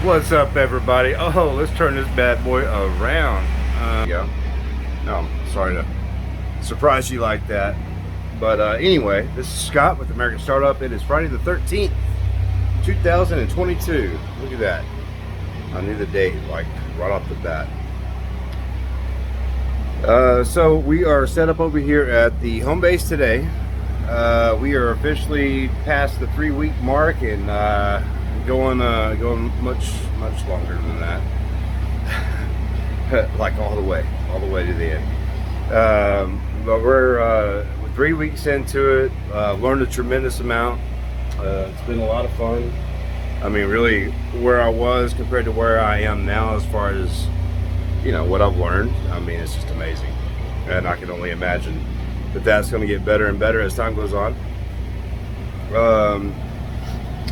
What's up, everybody? Oh, let's turn this bad boy around. Yeah. No, sorry to surprise you like that. But anyway, this is Scott with American Startup. It is Friday the 13th, 2022. Look at that. I knew the date, like, right off the bat. So we are set up over here at the home base today. We are officially past the 3-week mark and going much longer than that. Like all the way to the end. But we're 3 weeks into it. Learned a tremendous amount. It's been a lot of fun. I mean, really, where I was compared to where I am now, as far as what I've learned. I mean, it's just amazing, and I can only imagine that that's going to get better and better as time goes on.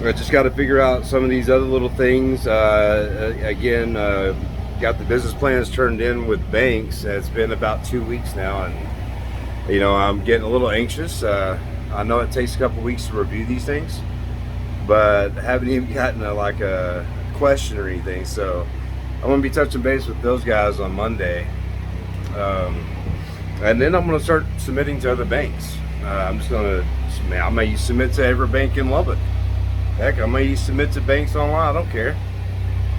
I just got to figure out some of these other little things. Again, got the business plans turned in with banks. It's been about 2 weeks now, and I'm getting a little anxious. I know it takes a couple weeks to review these things, but I haven't even gotten a question or anything. So I'm going to be touching base with those guys on Monday, and then I'm going to start submitting to other banks. I may submit to every bank in Lubbock. Heck, I may submit to banks online. I don't care.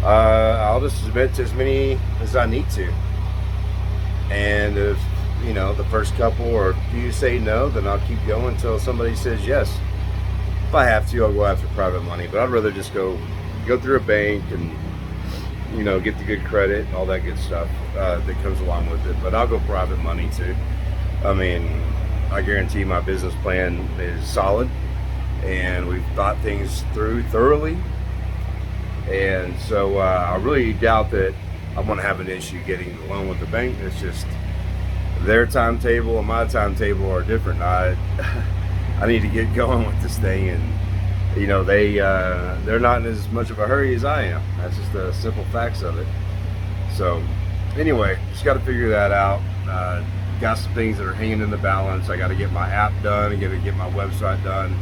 I'll just submit to as many as I need to. And if the first couple or few say no, then I'll keep going until somebody says yes. If I have to, I'll go after private money. But I'd rather just go through a bank and get the good credit and all that good stuff that comes along with it. But I'll go private money too. I mean, I guarantee my business plan is solid, and we've thought things through thoroughly. And so I really doubt that I'm going to have an issue getting the loan with the bank. It's just their timetable and my timetable are different. I need to get going with this thing, and they're not in as much of a hurry as I am. That's just the simple facts of it. So anyway, just got to figure that out. Got some things that are hanging in the balance. I got to get my app done. I got to get my website done.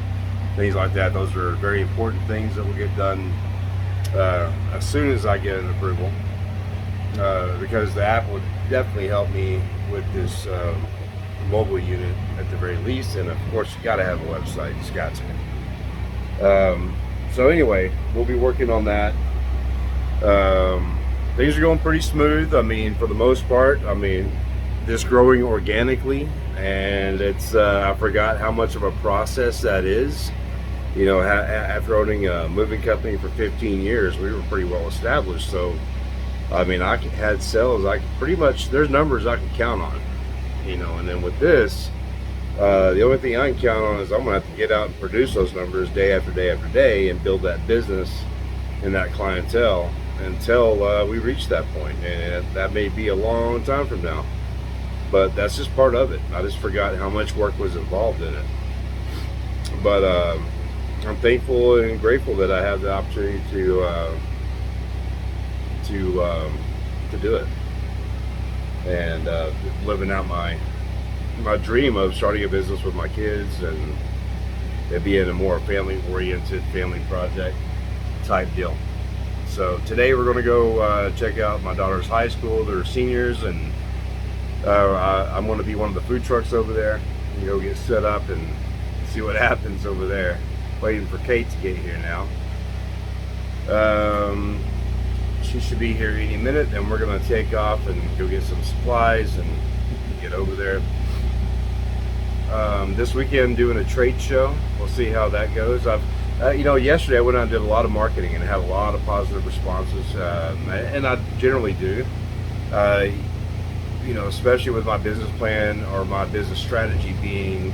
Things like that. Those are very important things that will get done as soon as I get an approval, because the app would definitely help me with this mobile unit at the very least. And of course, you got to have a website. You just got to. So anyway, we'll be working on that. Things are going pretty smooth. I mean, for the most part. I mean, just growing organically, and it's I forgot how much of a process that is. After owning a moving company for 15 years, we were pretty well established. So I mean, I had sales, pretty much, there's numbers I can count on, and then with this, the only thing I can count on is I'm gonna have to get out and produce those numbers day after day after day and build that business and that clientele until we reach that point. And that may be a long time from now, but that's just part of it. I just forgot how much work was involved in it. But I'm thankful and grateful that I have the opportunity to do it, and living out my dream of starting a business with my kids and it being a more family-oriented family project type deal. So today we're going to go check out my daughter's high school. They're seniors, and I'm going to be one of the food trucks over there and go get set up and see what happens over there. Waiting for Kate to get here now. She should be here any minute. Then we're going to take off and go get some supplies and get over there. This weekend, doing a trade show. We'll see how that goes. Yesterday I went out and did a lot of marketing and had a lot of positive responses, and I generally do. Especially with my business plan or my business strategy being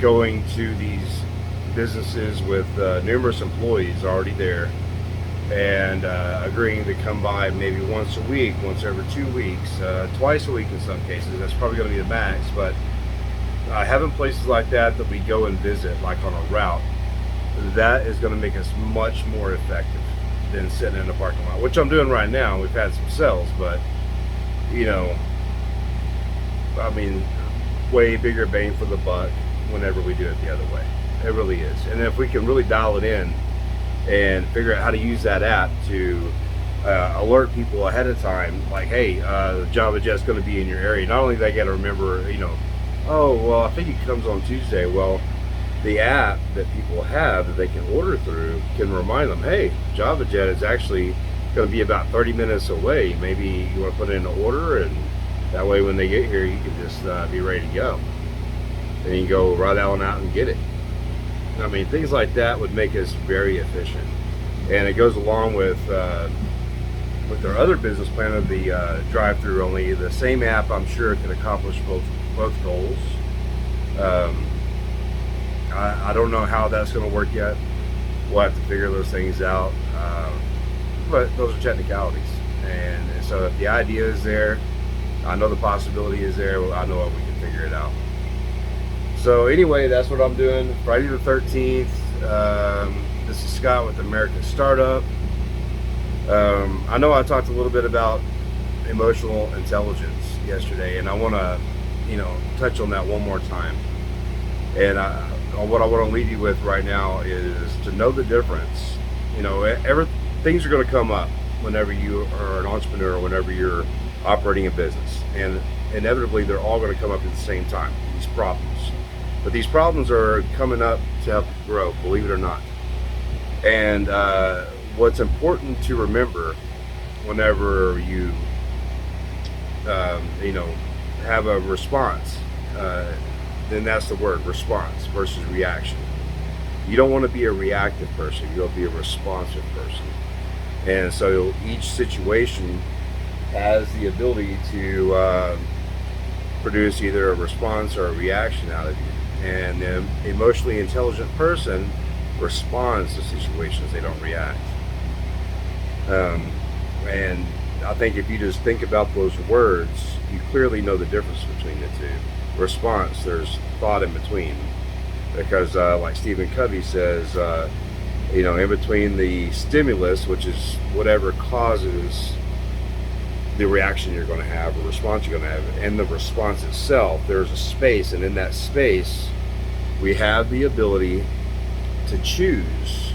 going to these businesses with numerous employees already there, and agreeing to come by maybe once a week, once every 2 weeks, twice a week in some cases. That's probably going to be the max, but having places like that we go and visit, like on a route, that is going to make us much more effective than sitting in the parking lot, which I'm doing right now. We've had some sales, but I mean, way bigger bang for the buck whenever we do it the other way. It really is. And if we can really dial it in and figure out how to use that app to alert people ahead of time, like, hey, Java Jet's going to be in your area. Not only they got to remember, oh, well, I think it comes on Tuesday. Well, the app that people have that they can order through can remind them, hey, Java Jet is actually going to be about 30 minutes away. Maybe you want to put in an order, and that way when they get here, you can just be ready to go. And you can go right on out and get it. I mean, things like that would make us very efficient. And it goes along with our other business plan of the drive-through only. The same app, I'm sure, can accomplish both goals. I don't know how that's going to work yet. We'll have to figure those things out. But those are technicalities. And so if the idea is there, I know the possibility is there, well, I know we can figure it out. So anyway, that's what I'm doing. Friday the 13th. This is Scott with American Startup. I know I talked a little bit about emotional intelligence yesterday, and I want to, touch on that one more time. And what I want to leave you with right now is to know the difference. Things are going to come up whenever you are an entrepreneur, or whenever you're operating a business, and inevitably they're all going to come up at the same time. These problems, but these problems are coming up to help you grow, believe it or not. And what's important to remember whenever you have a response, then that's the word, response versus reaction. You don't want to be a reactive person, you want to be a responsive person. And so each situation has the ability to produce either a response or a reaction out of you. And the emotionally intelligent person responds to situations, they don't react. And I think if you just think about those words, you clearly know the difference between the two. Response, there's thought in between, because like Stephen Covey says, in between the stimulus, which is whatever causes the reaction you're going to have, or response you're going to have, and the response itself, there's a space, and in that space we have the ability to choose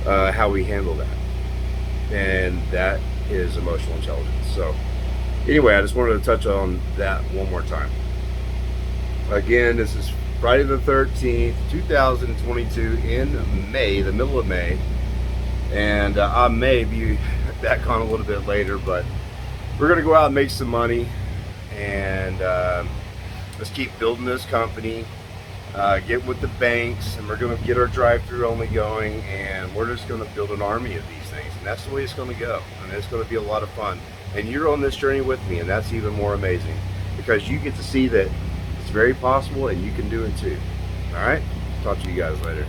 how we handle that, and that is emotional intelligence. So anyway, I just wanted to touch on that one more time. Again, this is Friday the 13th, 2022 in May, the middle of May. And I may be back on a little bit later, but we're going to go out and make some money. And let's keep building this company, get with the banks, and we're going to get our drive-through only going. And we're just going to build an army of these things. And that's the way it's going to go. And it's going to be a lot of fun. And you're on this journey with me, and that's even more amazing, because you get to see that it's very possible and you can do it too. All right? Talk to you guys later.